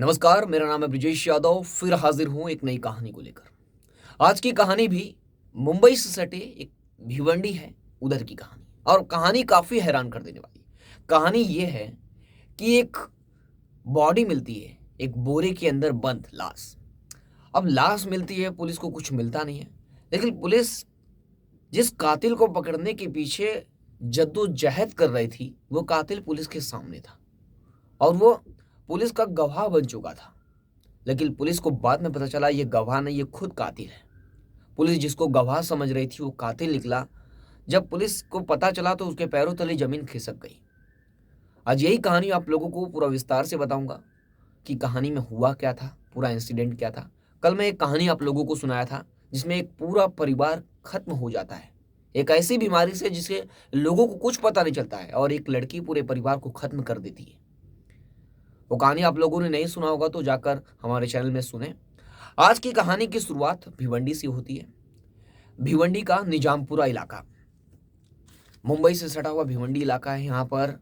नमस्कार, मेरा नाम है ब्रिजेश यादव। फिर हाजिर हूँ एक नई कहानी को लेकर। आज की कहानी भी मुंबई से सटे एक भिवंडी है, उधर की कहानी। और कहानी काफ़ी हैरान कर देने वाली। कहानी ये है कि एक बॉडी मिलती है, एक बोरे के अंदर बंद लाश। अब लाश मिलती है, पुलिस को कुछ मिलता नहीं है। लेकिन पुलिस जिस कातिल को पकड़ने के पीछे जद्दोजहद कर रही थी, वो कातिल पुलिस के सामने था और वो पुलिस का गवाह बन चुका था। लेकिन पुलिस को बाद में पता चला ये गवाह नहीं, ये खुद कातिल है। पुलिस जिसको गवाह समझ रही थी वो कातिल निकला। जब पुलिस को पता चला तो उसके पैरों तले जमीन खिसक गई। आज यही कहानी आप लोगों को पूरा विस्तार से बताऊंगा कि कहानी में हुआ क्या था, पूरा इंसिडेंट क्या था। कल मैं एक कहानी आप लोगों को सुनाया था जिसमें एक पूरा परिवार खत्म हो जाता है एक ऐसी बीमारी से जिससे लोगों को कुछ पता नहीं चलता है, और एक लड़की पूरे परिवार को खत्म कर देती है। वो कहानी आप लोगों ने नहीं सुना होगा तो जाकर हमारे चैनल में सुने। आज की कहानी की शुरुआत भिवंडी से होती है। भिवंडी का निजामपुरा इलाका, मुंबई से सटा हुआ भिवंडी इलाका है। यहाँ पर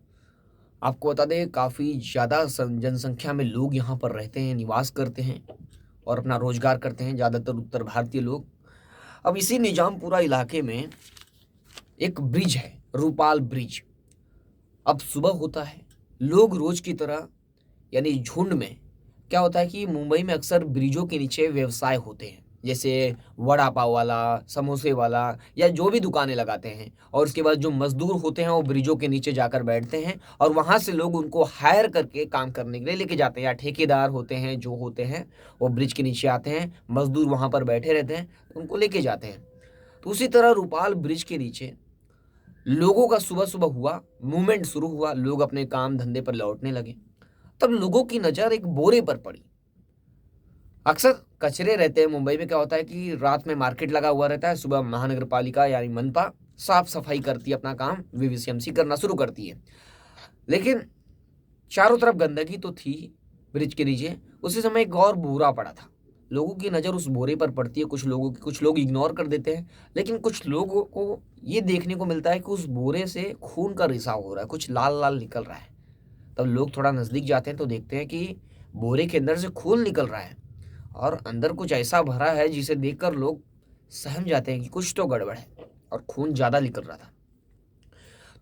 आपको बता दें काफ़ी ज़्यादा जनसंख्या में लोग यहाँ पर रहते हैं, निवास करते हैं और अपना रोजगार करते हैं, ज़्यादातर उत्तर भारतीय लोग। अब इसी निजामपुरा इलाके में एक ब्रिज है, रूपाल ब्रिज। अब सुबह होता है, लोग रोज की तरह यानी झुंड में, क्या होता है कि मुंबई में अक्सर ब्रिजों के नीचे व्यवसाय होते हैं, जैसे वड़ा पाव वाला, समोसे वाला, या जो भी दुकानें लगाते हैं। और उसके बाद जो मजदूर होते हैं वो ब्रिजों के नीचे जाकर बैठते हैं और वहाँ से लोग उनको हायर करके काम करने के लिए लेके जाते हैं, या ठेकेदार होते हैं जो होते हैं वो ब्रिज के नीचे आते हैं, मजदूर वहाँ पर बैठे रहते हैं, उनको लेके जाते हैं। तो उसी तरह रूपाल ब्रिज के नीचे लोगों का सुबह सुबह हुआ मूवमेंट शुरू हुआ, लोग अपने काम धंधे पर लौटने लगे। तब लोगों की नज़र एक बोरे पर पड़ी। अक्सर कचरे रहते हैं मुंबई में, क्या होता है कि रात में मार्केट लगा हुआ रहता है, सुबह महानगर पालिका यानी मनपा साफ सफाई करती है, अपना काम वीवीसीएमसी करना शुरू करती है। लेकिन चारों तरफ गंदगी तो थी ब्रिज के नीचे। उसी समय एक और बोरा पड़ा था। लोगों की नज़र उस बोरे पर पड़ती है, कुछ लोग इग्नोर कर देते हैं, लेकिन कुछ लोगों को ये देखने को मिलता है कि उस बोरे से खून का रिसाव हो रहा है, कुछ लाल लाल निकल रहा है। तब लोग थोड़ा नज़दीक जाते हैं तो देखते हैं कि बोरे के अंदर से खून निकल रहा है और अंदर कुछ ऐसा भरा है जिसे देखकर लोग सहम जाते हैं कि कुछ तो गड़बड़ है, और खून ज़्यादा निकल रहा था।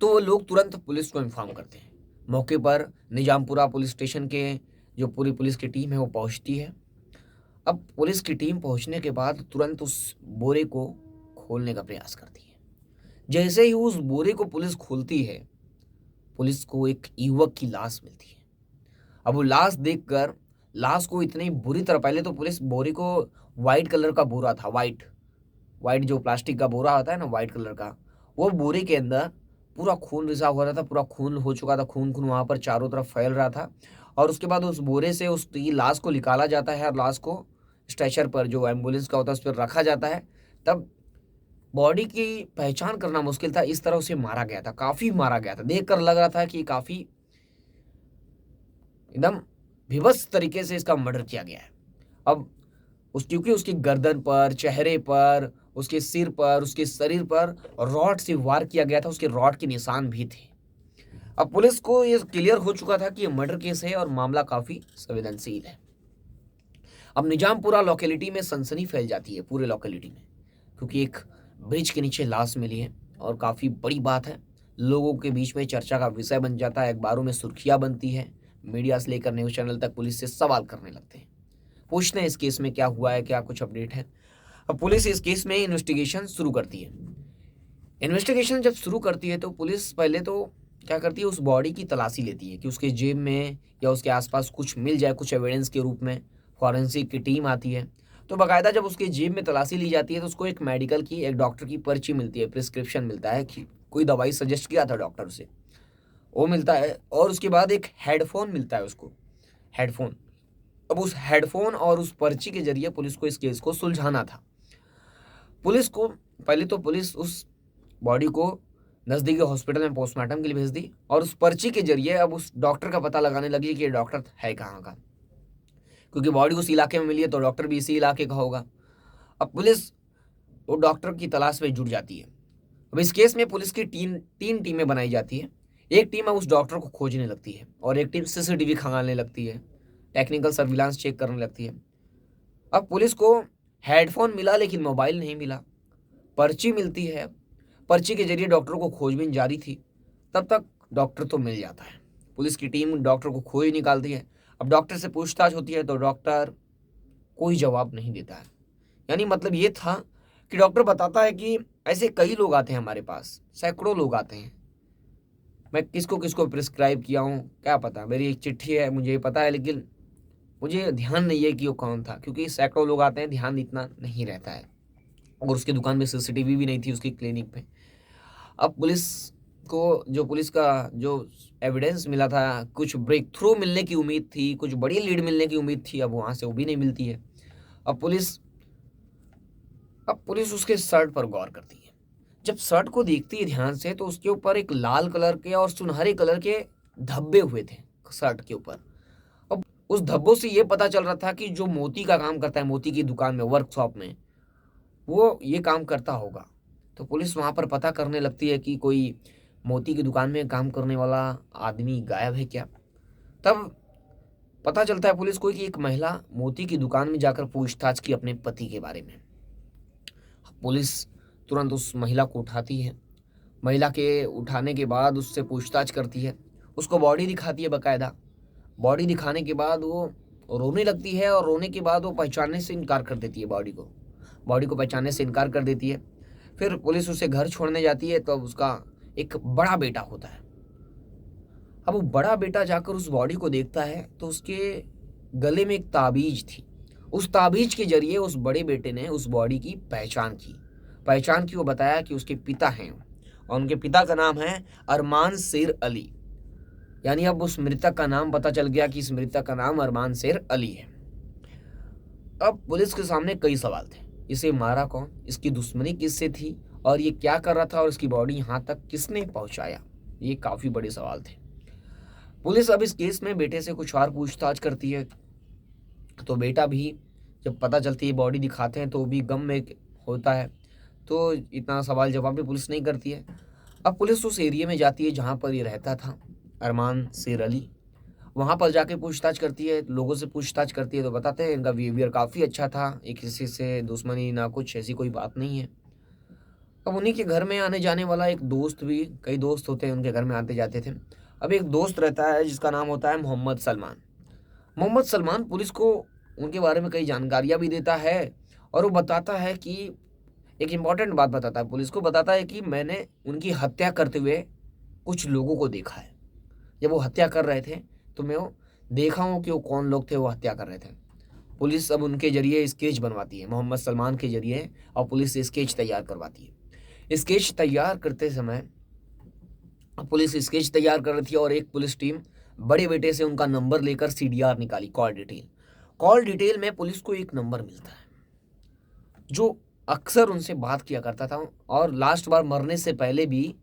तो वो लोग तुरंत पुलिस को इन्फॉर्म करते हैं। मौके पर निजामपुरा पुलिस स्टेशन के जो पूरी पुलिस की टीम है वो पहुंचती है। अब पुलिस की टीम पहुंचने के बाद तुरंत उस बोरे को खोलने का प्रयास करती है। जैसे ही उस बोरे को पुलिस खोलती है, पुलिस को एक युवक की लाश मिलती है। अब वो लाश देखकर, लाश को इतनी बुरी तरह, पहले तो पुलिस बोरे को, वाइट कलर का बोरा था, वाइट वाइट जो प्लास्टिक का बोरा होता है ना, वाइट कलर का, वो बोरे के अंदर पूरा खून रिसा हो रहा था, पूरा खून हो चुका था, खून खून वहाँ पर चारों तरफ फैल रहा था। और उसके बाद उस बोरे से उस लाश को निकाला जाता है और लाश को स्ट्रेचर पर, जो एम्बुलेंस का होता है, उस पर रखा जाता है। तब बॉडी की पहचान करना मुश्किल था, इस तरह उसे मारा गया था, काफ़ी मारा गया था। देखकर लग रहा था कि काफ़ी एकदम विभत्स तरीके से इसका मर्डर किया गया है। अब क्योंकि उसकी गर्दन पर, चेहरे पर, उसके सिर पर, उसके शरीर पर रॉड से वार किया गया था, उसके रॉड के निशान भी थे। अब पुलिस को ये क्लियर हो चुका था कि ये मर्डर केस है और मामला काफी संवेदनशील है। अब निजामपुरा लोकेलिटी में सनसनी फैल जाती है, पूरे लोकेलिटी में, क्योंकि एक ब्रिज के नीचे लाश मिली है और काफी बड़ी बात है। लोगों के बीच में चर्चा का विषय बन जाता है, अखबारों में सुर्खियां बनती है, मीडिया से लेकर न्यूज चैनल तक पुलिस से सवाल करने लगते हैं, पूछते हैं इस केस में क्या हुआ है, क्या कुछ अपडेट है। अब पुलिस इस केस में इन्वेस्टिगेशन शुरू करती है। इन्वेस्टिगेशन जब शुरू करती है तो पुलिस पहले तो क्या करती है, उस बॉडी की तलाशी लेती है कि उसके जेब में या उसके आसपास कुछ मिल जाए, कुछ एविडेंस के रूप में। फॉरेंसिक की टीम आती है, तो बाकायदा जब उसके जेब में तलाशी ली जाती है तो उसको एक मेडिकल की, एक डॉक्टर की पर्ची मिलती है, प्रिस्क्रिप्शन मिलता है कि कोई दवाई सजेस्ट किया था डॉक्टर से, वो मिलता है। और उसके बाद एक हेडफोन मिलता है उसको, हेडफोन। अब उस हेडफोन और उस पर्ची के जरिए पुलिस को इस केस को सुलझाना था। पुलिस को पहले तो पुलिस उस बॉडी को नज़दीकी हॉस्पिटल में पोस्टमार्टम के लिए भेज दी, और उस पर्ची के जरिए अब उस डॉक्टर का पता लगाने लगी कि ये डॉक्टर है कहाँ का, क्योंकि बॉडी उस इलाके में मिली है तो डॉक्टर भी इसी इलाके का होगा। अब पुलिस वो डॉक्टर की तलाश में जुट जाती है। अब इस केस में पुलिस की तीन टीमें बनाई जाती है। एक टीम है उस डॉक्टर को खोजने लगती है और एक टीम सीसीटीवी खंगालने लगती है, टेक्निकल सर्विलांस चेक करने लगती है। अब पुलिस को हेडफोन मिला लेकिन मोबाइल नहीं मिला। पर्ची मिलती है, पर्ची के जरिए डॉक्टर को खोजबीन जारी थी। तब तक डॉक्टर तो मिल जाता है। पुलिस की टीम डॉक्टर को खोज निकालती है। अब डॉक्टर से पूछताछ होती है तो डॉक्टर कोई जवाब नहीं देता है। यानी मतलब ये था कि डॉक्टर बताता है कि ऐसे कई लोग आते हैं हमारे पास, सैकड़ों लोग आते हैं, मैं किसको किसको प्रिस्क्राइब किया हूँ क्या पता, मेरी एक चिट्ठी है मुझे पता है, लेकिन मुझे ध्यान नहीं है कि वो कौन था, क्योंकि सैकड़ों लोग आते हैं, ध्यान इतना नहीं रहता है। और उसकी दुकान में सीसीटीवी भी नहीं थी उसकी क्लिनिक पे। अब पुलिस को जो पुलिस का जो एविडेंस मिला था, कुछ ब्रेक थ्रू मिलने की उम्मीद थी, कुछ बड़ी लीड मिलने की उम्मीद थी, अब वहाँ से वो भी नहीं मिलती है। अब पुलिस उसके शर्ट पर गौर करती है। जब शर्ट को देखती है ध्यान से तो उसके ऊपर एक लाल कलर के और सुनहरे कलर के धब्बे हुए थे शर्ट के ऊपर। अब उस धब्बों से ये पता चल रहा था कि जो मोती का काम करता है, मोती की दुकान में, वर्कशॉप में, वो ये काम करता होगा। तो पुलिस वहाँ पर पता करने लगती है कि कोई मोती की दुकान में काम करने वाला आदमी गायब है क्या। तब पता चलता है पुलिस को कि एक महिला मोती की दुकान में जाकर पूछताछ की अपने पति के बारे में। पुलिस तुरंत उस महिला को उठाती है। महिला के उठाने के बाद उससे पूछताछ करती है, उसको बॉडी दिखाती है बाकायदा। बॉडी दिखाने के बाद वो रोने लगती है और रोने के बाद वो पहचानने से इनकार कर देती है, बॉडी को पहचानने से इनकार कर देती है। फिर पुलिस उसे घर छोड़ने जाती है। तो उसका एक बड़ा बेटा होता है। अब वो बड़ा बेटा जाकर उस बॉडी को देखता है तो उसके गले में एक ताबीज थी। उस ताबीज के जरिए उस बड़े बेटे ने उस बॉडी की पहचान की। वो बताया कि उसके पिता हैं और उनके पिता का नाम है अरमान शेर अली। यानी अब उस मृतक का नाम पता चल गया कि इस मृतक का नाम अरमान शेर अली है। अब पुलिस के सामने कई सवाल थे, इसे मारा कौन, इसकी दुश्मनी किससे थी, और ये क्या कर रहा था, और इसकी बॉडी यहाँ तक किसने पहुँचाया। ये काफ़ी बड़े सवाल थे। पुलिस अब इस केस में बेटे से कुछ और पूछताछ करती है। तो बेटा भी जब पता चलती है, बॉडी दिखाते हैं तो वो भी गम में होता है। तो इतना सवाल जवाब भी पुलिस नहीं करती है। अब पुलिस उस एरिया में जाती है जहाँ पर ये रहता था, अरमान शेर अली। वहाँ पर जाके पूछताछ करती है, लोगों से पूछताछ करती है। तो बताते हैं इनका बिहेवियर काफ़ी अच्छा था, एक किसी से दुश्मनी ना कुछ, ऐसी कोई बात नहीं है। अब उन्हीं के घर में आने जाने वाला एक दोस्त भी, कई दोस्त होते हैं उनके घर में आते जाते थे। अब एक दोस्त रहता है जिसका नाम होता है मोहम्मद सलमान पुलिस को उनके बारे में कई जानकारियाँ भी देता है। और वो बताता है कि एक इम्पॉर्टेंट बात बताता है, पुलिस को बताता है कि मैंने उनकी हत्या करते हुए कुछ लोगों को देखा है। जब वो हत्या कर रहे थे तो मैं वो देखा हूँ कि वो कौन लोग थे वो हत्या कर रहे थे। पुलिस अब उनके जरिए स्केच बनवाती है, मोहम्मद सलमान के जरिए, और पुलिस स्केच तैयार करवाती है। स्केच तैयार करते समय पुलिस स्केच तैयार कर रही थी और एक पुलिस टीम बड़े बेटे से उनका नंबर लेकर सीडीआर निकाली, कॉल डिटेल में पुलिस को एक नंबर मिलता है जो अक्सर उनसे बात किया करता था, और लास्ट बार मरने से पहले भी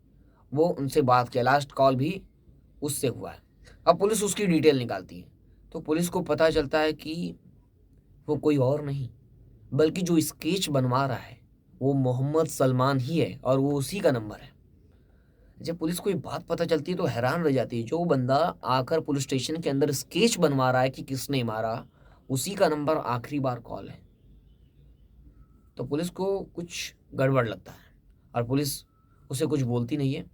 वो उनसे बात किया, लास्ट कॉल भी उससे हुआ है। अब पुलिस उसकी डिटेल निकालती है तो पुलिस को पता चलता है कि वो कोई और नहीं बल्कि जो स्केच बनवा रहा है वो मोहम्मद सलमान ही है और वो उसी का नंबर है। जब पुलिस को ये बात पता चलती है तो हैरान रह जाती है, जो बंदा आकर पुलिस स्टेशन के अंदर स्केच बनवा रहा है कि किसने मारा, उसी का नंबर आखिरी बार कॉल है। तो पुलिस को कुछ गड़बड़ लगता है और पुलिस उसे कुछ बोलती नहीं है।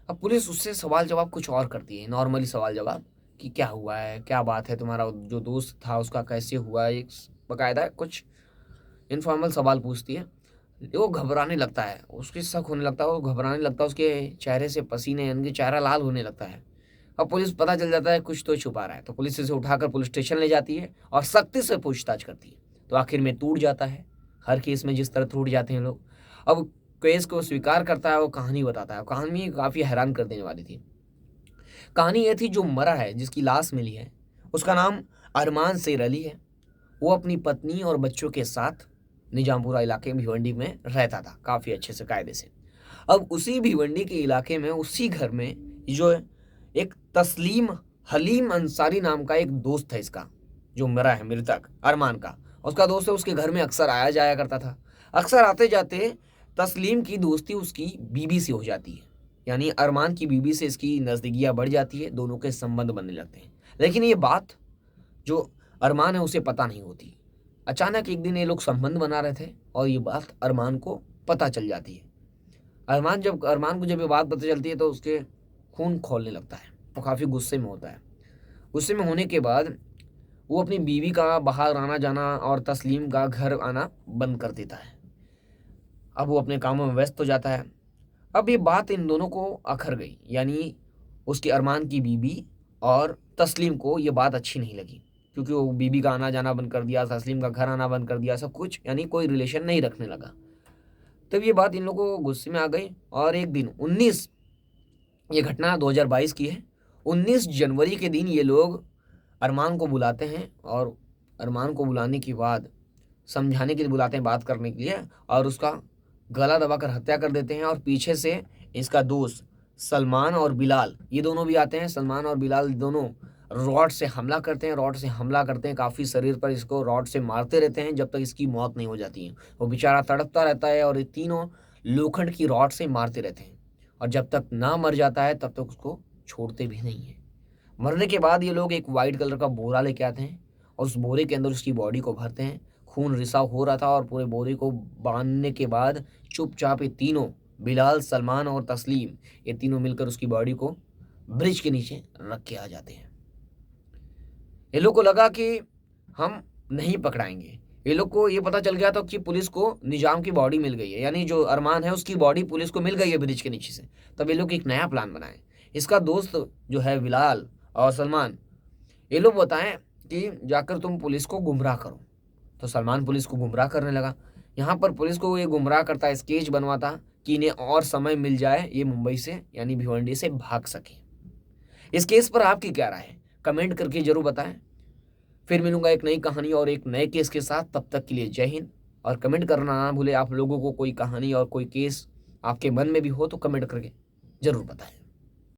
अब पुलिस उससे सवाल जवाब कुछ और करती है, नॉर्मली सवाल जवाब कि क्या हुआ है, क्या बात है, तुम्हारा जो दोस्त था उसका कैसे हुआ, एक बाकायदा कुछ इनफॉर्मल सवाल पूछती है। वो घबराने लगता है, उसके शक होने लगता है, वो घबराने लगता है, उसके चेहरे से पसीने, यानी चेहरा लाल होने लगता है। अब पुलिस पता चल जाता है कुछ तो छुपा रहा है, तो पुलिस इसे उठाकर पुलिस स्टेशन ले जाती है और सख्ती से पूछताछ करती है। तो आखिर में टूट जाता है, हर केस में जिस तरह टूट जाते हैं लोग। अब केस को स्वीकार करता है, वो कहानी बताता है। कहानी काफ़ी हैरान कर देने वाली थी। कहानी ये थी, जो मरा है, जिसकी लाश मिली है, उसका नाम अरमान शेर अली है। वो अपनी पत्नी और बच्चों के साथ निजामपुरा इलाके भिवंडी में रहता था, काफ़ी अच्छे से, कायदे से। अब उसी भिवंडी के इलाके में, उसी घर में जो एक तस्लीम हलीम अंसारी नाम का एक दोस्त है इसका, जो मरा है, मृतक अरमान का, उसका दोस्त है। उसके घर में अक्सर आया जाया करता था। अक्सर आते जाते तस्लीम की दोस्ती उसकी बीबी से हो जाती है, यानी अरमान की बीबी से इसकी नज़दीकियाँ बढ़ जाती है, दोनों के संबंध बनने लगते हैं। लेकिन ये बात जो अरमान है उसे पता नहीं होती। अचानक एक दिन ये लोग संबंध बना रहे थे और ये बात अरमान को पता चल जाती है। अरमान को जब ये बात पता चलती है तो उसके खून खौलने लगता है, वो काफ़ी गुस्से में होता है। गुस्से में होने के बाद वो अपनी बीवी का बाहर आना जाना और तस्लीम का घर आना बंद कर देता है। अब वो अपने कामों में व्यस्त हो जाता है। अब ये बात इन दोनों को अखर गई, यानी उसके अरमान की बीबी और तस्लीम को ये बात अच्छी नहीं लगी, क्योंकि वो बीबी का आना जाना बंद कर दिया, तस्लीम का घर आना बंद कर दिया, सब कुछ, यानी कोई रिलेशन नहीं रखने लगा। तब ये बात इन लोगों को गुस्से में आ गई और एक दिन 19, ये घटना 2022 की है, 19 जनवरी के दिन ये लोग अरमान को बुलाते हैं और अरमान को बुलाने के बाद समझाने के लिए बुलाते हैं, बात करने के लिए, और उसका गला दबाकर हत्या कर देते हैं। और पीछे से इसका दोस्त सलमान और बिलाल, ये दोनों भी आते हैं। सलमान और बिलाल दोनों रॉड से हमला करते हैं, काफ़ी शरीर पर इसको रॉड से मारते रहते हैं जब तक इसकी मौत नहीं हो जाती है। वो बेचारा तड़पता रहता है और ये तीनों लोखंड की रॉड से मारते रहते हैं और जब तक ना मर जाता है तब तक उसको छोड़ते भी नहीं है। मरने के बाद ये लोग एक वाइट कलर का बोरा लेके आते हैं और उस बोरे के अंदर उसकी बॉडी को भरते हैं। खून रिसाव हो रहा था और पूरे बोरे को बांधने के बाद चुपचाप ये तीनों, बिलाल, सलमान और तस्लीम, ये तीनों मिलकर उसकी बॉडी को ब्रिज के नीचे रख के आ जाते हैं। ये लोग को लगा कि हम नहीं पकड़ाएंगे। ये लोग को ये पता चल गया था कि पुलिस को निजाम की बॉडी मिल गई है, यानी जो अरमान है उसकी बॉडी पुलिस को मिल गई है ब्रिज के नीचे से। तब ये लोग एक नया प्लान बनाए। इसका दोस्त जो है बिलाल और सलमान, ये लोग बताएं कि जाकर तुम पुलिस को गुमराह करो। तो सलमान पुलिस को गुमराह करने लगा। यहाँ पर पुलिस को ये गुमराह करता, स्केच बनवाता कि इन्हें और समय मिल जाए, ये मुंबई से यानी भिवंडी से भाग सके। इस केस पर आपकी क्या राय है, कमेंट करके जरूर बताएं। फिर मिलूंगा एक नई कहानी और एक नए केस के साथ। तब तक के लिए जय हिंद। और कमेंट करना ना भूले, आप लोगों को कोई कहानी और कोई केस आपके मन में भी हो तो कमेंट करके जरूर बताएं।